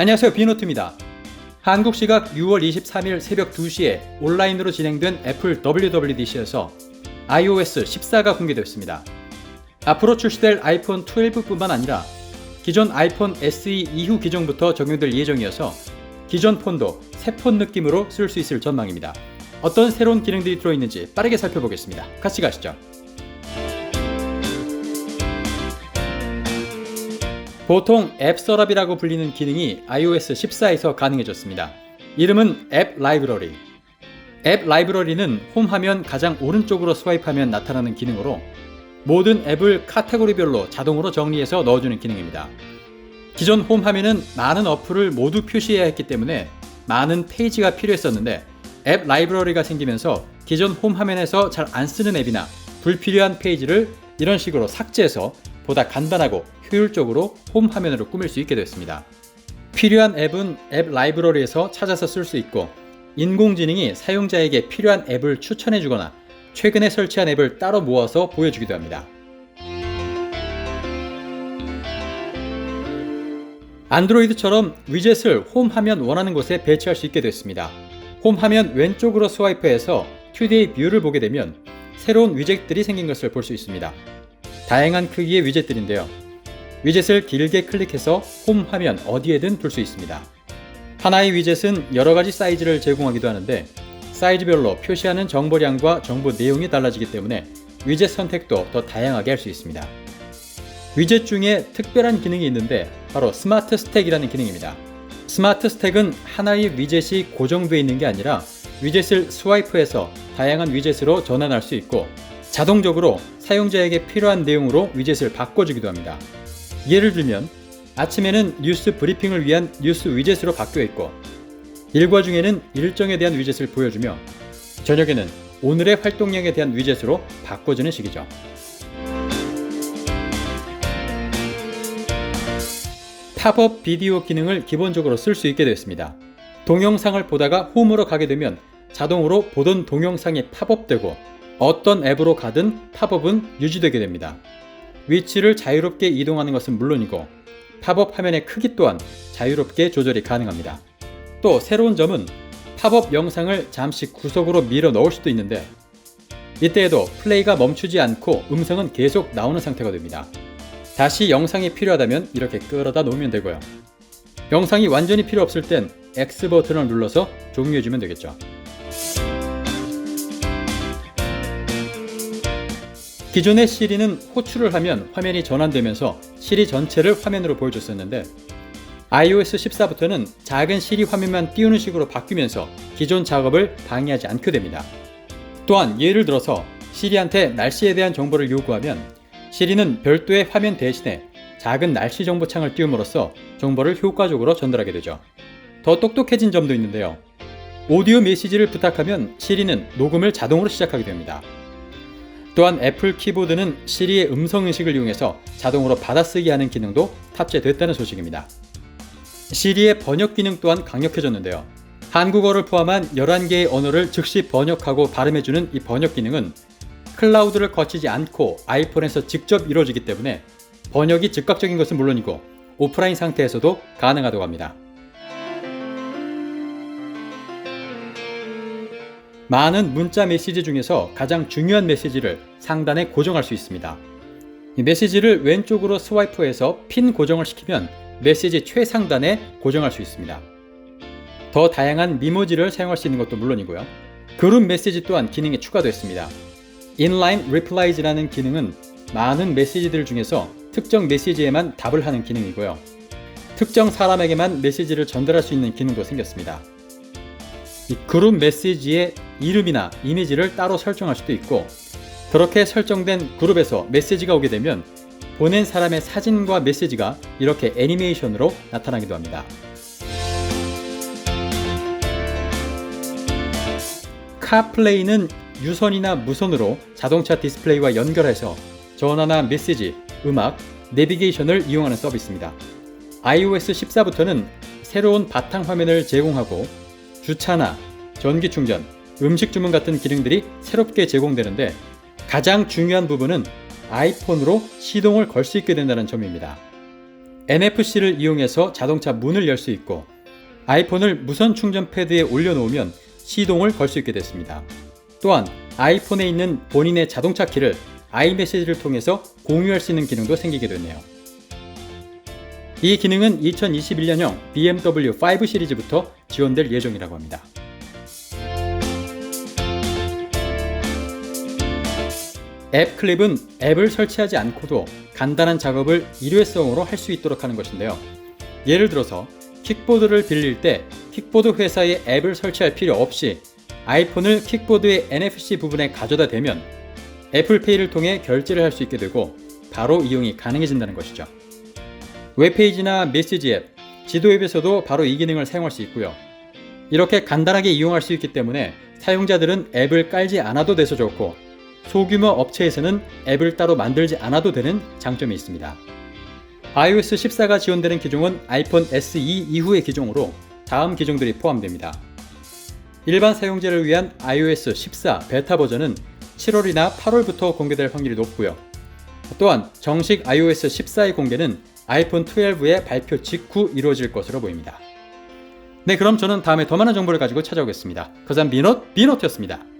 안녕하세요, 비노트입니다. 한국 시각 6월 23일 새벽 2시에 온라인으로 진행된 애플 WWDC에서 iOS 14가 공개되었습니다. 앞으로 출시될 아이폰 12뿐만 아니라 기존 아이폰 SE 이후 기종부터 적용될 예정이어서 기존 폰도 새 폰 느낌으로 쓸 수 있을 전망입니다. 어떤 새로운 기능들이 들어있는지 빠르게 살펴보겠습니다. 같이 가시죠. 보통 앱 서랍이라고 불리는 기능이 iOS 14에서 가능해졌습니다. 이름은 앱 라이브러리. 앱 라이브러리는 홈 화면 가장 오른쪽으로 스와이프하면 나타나는 기능으로 모든 앱을 카테고리별로 자동으로 정리해서 넣어주는 기능입니다. 기존 홈 화면은 많은 어플을 모두 표시해야 했기 때문에 많은 페이지가 필요했었는데 앱 라이브러리가 생기면서 기존 홈 화면에서 잘 안 쓰는 앱이나 불필요한 페이지를 이런 식으로 삭제해서 보다 간단하고 효율적으로 홈 화면으로 꾸밀 수 있게 됐습니다. 필요한 앱은 앱 라이브러리에서 찾아서 쓸 수 있고 인공지능이 사용자에게 필요한 앱을 추천해주거나 최근에 설치한 앱을 따로 모아서 보여주기도 합니다. 안드로이드처럼 위젯을 홈 화면 원하는 곳에 배치할 수 있게 됐습니다. 홈 화면 왼쪽으로 스와이프해서 투데이 뷰를 보게 되면 새로운 위젯들이 생긴 것을 볼 수 있습니다. 다양한 크기의 위젯들인데요. 위젯을 길게 클릭해서 홈 화면 어디에든 둘 수 있습니다. 하나의 위젯은 여러 가지 사이즈를 제공하기도 하는데 사이즈별로 표시하는 정보량과 정보 내용이 달라지기 때문에 위젯 선택도 더 다양하게 할 수 있습니다. 위젯 중에 특별한 기능이 있는데 바로 스마트 스택이라는 기능입니다. 스마트 스택은 하나의 위젯이 고정되어 있는 게 아니라 위젯을 스와이프해서 다양한 위젯으로 전환할 수 있고 자동적으로 사용자에게 필요한 내용으로 위젯을 바꿔주기도 합니다. 예를 들면 아침에는 뉴스 브리핑을 위한 뉴스 위젯으로 바뀌어 있고 일과 중에는 일정에 대한 위젯을 보여주며 저녁에는 오늘의 활동량에 대한 위젯으로 바꿔주는 식이죠. 팝업 비디오 기능을 기본적으로 쓸 수 있게 되었습니다. 동영상을 보다가 홈으로 가게 되면 자동으로 보던 동영상이 팝업되고 어떤 앱으로 가든 팝업은 유지되게 됩니다. 위치를 자유롭게 이동하는 것은 물론이고 팝업 화면의 크기 또한 자유롭게 조절이 가능합니다. 또 새로운 점은 팝업 영상을 잠시 구석으로 밀어 넣을 수도 있는데 이때에도 플레이가 멈추지 않고 음성은 계속 나오는 상태가 됩니다. 다시 영상이 필요하다면 이렇게 끌어다 놓으면 되고요. 영상이 완전히 필요 없을 땐 X 버튼을 눌러서 종료해주면 되겠죠. 기존의 시리는 호출을 하면 화면이 전환되면서 시리 전체를 화면으로 보여줬었는데 iOS 14부터는 작은 시리 화면만 띄우는 식으로 바뀌면서 기존 작업을 방해하지 않게 됩니다. 또한 예를 들어서 시리한테 날씨에 대한 정보를 요구하면 시리는 별도의 화면 대신에 작은 날씨 정보창을 띄움으로써 정보를 효과적으로 전달하게 되죠. 더 똑똑해진 점도 있는데요. 오디오 메시지를 부탁하면 시리는 녹음을 자동으로 시작하게 됩니다. 또한 애플 키보드는 시리의 음성인식을 이용해서 자동으로 받아쓰기 하는 기능도 탑재됐다는 소식입니다. 시리의 번역 기능 또한 강력해졌는데요. 한국어를 포함한 11개의 언어를 즉시 번역하고 발음해주는 이 번역 기능은 클라우드를 거치지 않고 아이폰에서 직접 이루어지기 때문에 번역이 즉각적인 것은 물론이고 오프라인 상태에서도 가능하다고 합니다. 많은 문자 메시지 중에서 가장 중요한 메시지를 상단에 고정할 수 있습니다. 이 메시지를 왼쪽으로 스와이프해서 핀 고정을 시키면 메시지 최상단에 고정할 수 있습니다. 더 다양한 미모지를 사용할 수 있는 것도 물론이고요. 그룹 메시지 또한 기능이 추가됐습니다. Inline Replies라는 기능은 많은 메시지들 중에서 특정 메시지에만 답을 하는 기능이고요. 특정 사람에게만 메시지를 전달할 수 있는 기능도 생겼습니다. 이 그룹 메시지의 이름이나 이미지를 따로 설정할 수도 있고 그렇게 설정된 그룹에서 메시지가 오게 되면 보낸 사람의 사진과 메시지가 이렇게 애니메이션으로 나타나기도 합니다. 카플레이는 유선이나 무선으로 자동차 디스플레이와 연결해서 전화나 메시지, 음악, 내비게이션을 이용하는 서비스입니다. iOS 14부터는 새로운 바탕화면을 제공하고 주차나 전기 충전, 음식 주문 같은 기능들이 새롭게 제공되는데 가장 중요한 부분은 아이폰으로 시동을 걸 수 있게 된다는 점입니다. NFC를 이용해서 자동차 문을 열 수 있고 아이폰을 무선 충전 패드에 올려놓으면 시동을 걸 수 있게 됐습니다. 또한 아이폰에 있는 본인의 자동차 키를 아이메시지를 통해서 공유할 수 있는 기능도 생기게 됐네요. 이 기능은 2021년형 BMW 5 시리즈부터 지원될 예정이라고 합니다. 앱 클립은 앱을 설치하지 않고도 간단한 작업을 일회성으로 할 수 있도록 하는 것인데요. 예를 들어서 킥보드를 빌릴 때 킥보드 회사의 앱을 설치할 필요 없이 아이폰을 킥보드의 NFC 부분에 가져다 대면 애플페이를 통해 결제를 할 수 있게 되고 바로 이용이 가능해진다는 것이죠. 웹페이지나 메시지 앱, 지도 앱에서도 바로 이 기능을 사용할 수 있고요. 이렇게 간단하게 이용할 수 있기 때문에 사용자들은 앱을 깔지 않아도 돼서 좋고 소규모 업체에서는 앱을 따로 만들지 않아도 되는 장점이 있습니다. iOS 14가 지원되는 기종은 아이폰 SE 이후의 기종으로 다음 기종들이 포함됩니다. 일반 사용자를 위한 iOS 14 베타 버전은 7월이나 8월부터 공개될 확률이 높고요. 또한 정식 iOS 14의 공개는 아이폰 12의 발표 직후 이루어질 것으로 보입니다. 네, 그럼 저는 다음에 더 많은 정보를 가지고 찾아오겠습니다. 거산 비노트였습니다.